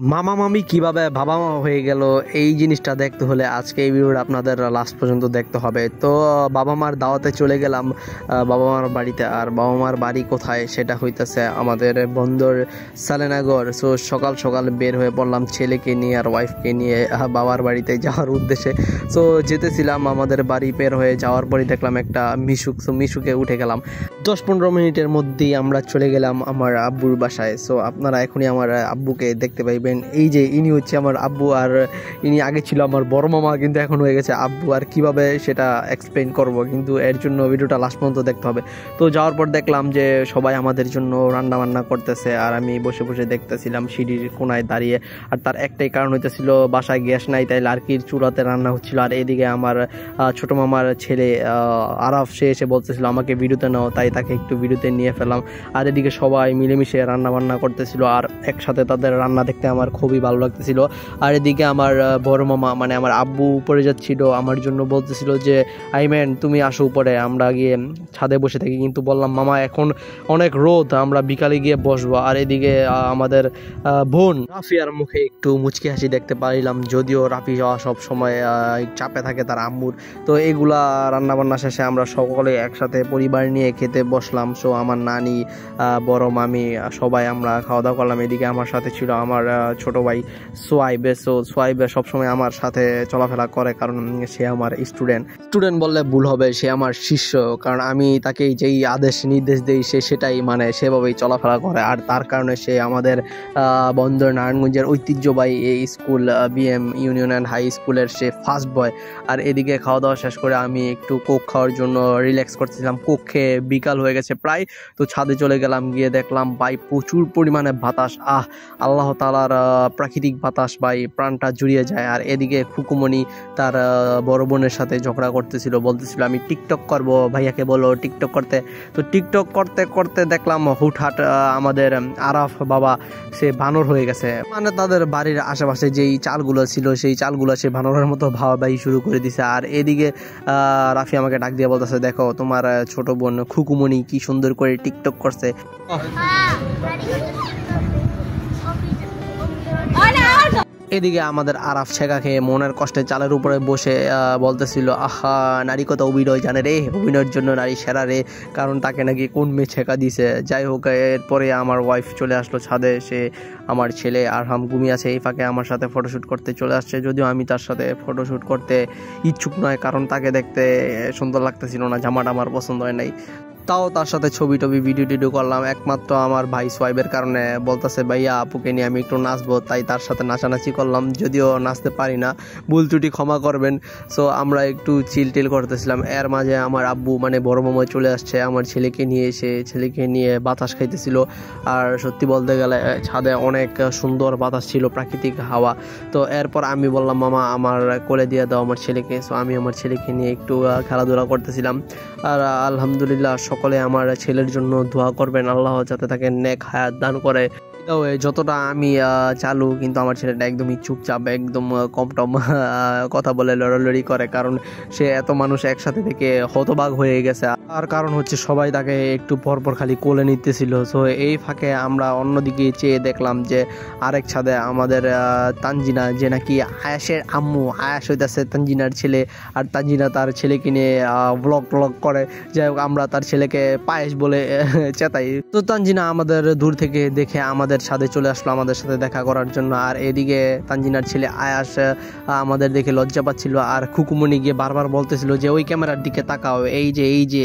মামা মামি কিভাবে বাবা মা হয়ে গেল এই জিনিসটা দেখতে হলে আজকে এই ভিডিওটা আপনাদের লাস্ট পর্যন্ত দেখতে হবে। তো বাবা মার দাওয়াতে চলে গেলাম বাবা মার বাড়িতে। আর বাবা মার বাড়ি কোথায় সেটা হইতেছে আমাদের বন্দর সালেনাগর। সো সকাল সকাল বের হয়ে পড়লাম ছেলেকে নিয়ে আর ওয়াইফকে নিয়ে বাবার বাড়িতে যাওয়ার উদ্দেশ্যে। সো যেতেছিলাম, আমাদের বাড়ি বের হয়ে যাওয়ার পরই দেখলাম একটা মিশুক। সো মিশুকে উঠে গেলাম। 10-15 মিনিটের মধ্যেই আমরা চলে গেলাম আমার আব্বুর বাসায়। সো আপনারা এখনই আমার আব্বুকে দেখতে পাইবেন। এই যে ইনি হচ্ছে আমার আব্বু, আর ইনি আগে ছিল আমার বড় মামা, কিন্তু এখন হয়ে গেছে আব্বু। আর কিভাবে সেটা এক্সপ্লেইন করব, কিন্তু এর জন্য ভিডিওটা লাস্ট পর্যন্ত দেখতে হবে। তো যাওয়ার পর দেখলাম যে সবাই আমাদের জন্য রান্না বান্না করতেছে, আর আমি বসে বসে দেখতেছিলাম সিঁড়ির কোনায় দাঁড়িয়ে। আর তার একটাই কারণ হইতেছিল বাসায় গ্যাস নাই, তাই লার্কির চুলাতে রান্না হচ্ছিল। আর এদিকে আমার ছোট মামার ছেলে আরাফ, সে এসে বলতেছিল আমাকে ভিডিওতে নাও, তাই তাকে একটু ভিডিওতে নিয়ে ফেললাম। আর এদিকে সবাই মিলেমিশে রান্না বান্না করতেছিল, আর একসাথে তাদের রান্না দেখতে আমার খুবই ভালো লাগতেছিল। আর এদিকে আমার বড় মামা মানে আমার আব্বু উপরে যাচ্ছিল, আমার জন্য বলতেছিল যে আইম্যান তুমি আসো উপরে, আমরা গিয়ে ছাদে বসে থাকি। কিন্তু বললাম মামা এখন অনেক রোদ, আমরা বিকালে গিয়ে বসবো। আর এদিকে আমাদের বোন রাফিয়ার মুখে একটু মুচকি হাসি দেখতে পাইলাম, যদিও রাফি যাওয়া সব সময় চাপে থাকে তার আম্মুর। তো এগুলা রান্নাবান্না শেষে আমরা সকলে একসাথে পরিবার নিয়ে খেতে বসলাম। সো আমার নানি, বড় মামি সবাই আমরা খাওয়া দাওয়া করলাম। এদিকে আমার সাথে ছিল আমার ছোট ভাই সোয়াইবে। সো সোয়াইবে সবসময় আমার সাথে চলাফেরা করে, কারণ সে আমার স্টুডেন্ট বললে ভুল হবে, সে আমার শিষ্য। কারণ আমি তাকে যেই আদেশ নির্দেশ দিই সে সেটাই মানে, সেভাবেই চলাফেরা করে। আর তার কারণে সে আমাদের বন্দর নারায়ণগঞ্জের ঐতিহ্যবাহী এই school BM union and high স্কুলের সে ফার্স্ট বয়। আর এদিকে খাওয়া দাওয়া শেষ করে আমি একটু কোক খাওয়ার জন্য রিল্যাক্স করতেছিলাম। কোক খেয়ে বিকাল হয়ে গেছে প্রায়। তো ছাদে চলে গেলাম, গিয়ে দেখলাম ভাই প্রচুর পরিমাণে বাতাস। আল্লাহ তাআলার প্রাকৃতিক বাতাস ভাই, প্রাণটা জুড়িয়ে যায়। আর এদিকে খুকুমণি তার বড় বোনের সাথে ঝগড়া করতেছিল, বলতেছিল আমি টিকটক করব, ভাইয়াকে বলো টিকটক করতে। তো টিকটক করতে করতে দেখলাম হুটহাট আমাদের আরাফ বাবা সে বানর হয়ে গেছে। মানে তাদের বাড়ির আশেপাশে যেই চালগুলো ছিল সেই চালগুলো সে বানরের মতো ভাবাই শুরু করে দিছে। আর এদিকে রাফি আমাকে ডাক দিয়ে বলতেছে দেখো তোমার ছোট বোন খুকুমণি কি সুন্দর করে টিকটক করছে। এদিকে আমাদের আরাফ ছেঁকা খেয়ে মনের কষ্টে চালের উপরে বসে বলতেছিল আহা নারী কত অভিনয় জানে রে, অভিনয়ের জন্য নারী সেরা রে, কারণ তাকে নাকি কোন মেয়ে ছেঁকা দিছে। যাই হোক, এরপরে আমার ওয়াইফ চলে আসলো ছাদে, সে আমার ছেলে আরহাম ঘুমিয়ে আছে, এই ফাঁকে আমার সাথে ফটোশ্যুট করতে চলে আসছে। যদিও আমি তার সাথে ফটোশ্যুট করতে ইচ্ছুক নয়, কারণ তাকে দেখতে সুন্দর লাগতেছিল না, জামাটা আমার পছন্দ হয় নাই। তাও তার সাথে ছবি টবি ভিডিও টিডিও করলাম একমাত্র আমার ভাই সোয়াইবের কারণে। বলতেছে ভাইয়া আপুকে নিয়ে আমি একটু নাচবো, তাই তার সাথে নাচানাচি করলাম, যদিও নাচতে পারি না, ভুল ত্রুটি ক্ষমা করবেন। সো আমরা একটু চিল করতেছিলাম। এর মাঝে আমার আব্বু মানে বড় মামা চলে আসছে, আমার ছেলেকে নিয়ে এসে ছেলেকে নিয়ে বাতাস খাইতেছিল। আর সত্যি বলতে গেলে ছাদে অনেক সুন্দর বাতাস ছিল, প্রাকৃতিক হাওয়া। তো এরপর আমি বললাম মামা আমার কোলে দিয়ে দাও আমার ছেলেকে। সো আমি আমার ছেলেকে নিয়ে একটু খেলাধুলা করতেছিলাম। আর আলহামদুলিল্লাহ সকলে আমার ছেলের জন্য দোয়া করবেন, আল্লাহ যাতে তাকে নেক হায়াত দান করে। যতটা আমি চালু, কিন্তু আমার ছেলেটা একদমই চুপচাপ, একদম কম টম কথা বলে, লড়ালড়ি করে, কারণ সে এত মানুষ একসাথে থেকে হতবাক হয়ে গেছে। আর কারণ হচ্ছে সবাই তাকে একটু পরপর খালি কোলে নিতেছিল। সো এই ফাঁকে আমরা অন্যদিকে চেয়ে দেখলাম যে আরেক ছাদে আমাদের তানজিনা, যে নাকি আয়াসের আম্মু, আয়াস হইতেছে তানজিনার ছেলে, আর তানজিনা তার ছেলেকে নিয়ে ব্লগ করে। যাই হোক, আমরা তার ছেলেকে পায়েস বলে চেতাই। তো তানজিনা আমাদের দূর থেকে দেখে আমাদের ছাদে চলে আসলো আমাদের সাথে দেখা করার জন্য। আর এদিকে তানজিনার ছেলে আয়াস আমাদের দেখে লজ্জা পাচ্ছিল, আর খুকুমণি গিয়ে বারবার বলতেছিল যে ওই ক্যামেরার দিকে তাকাও, এই যে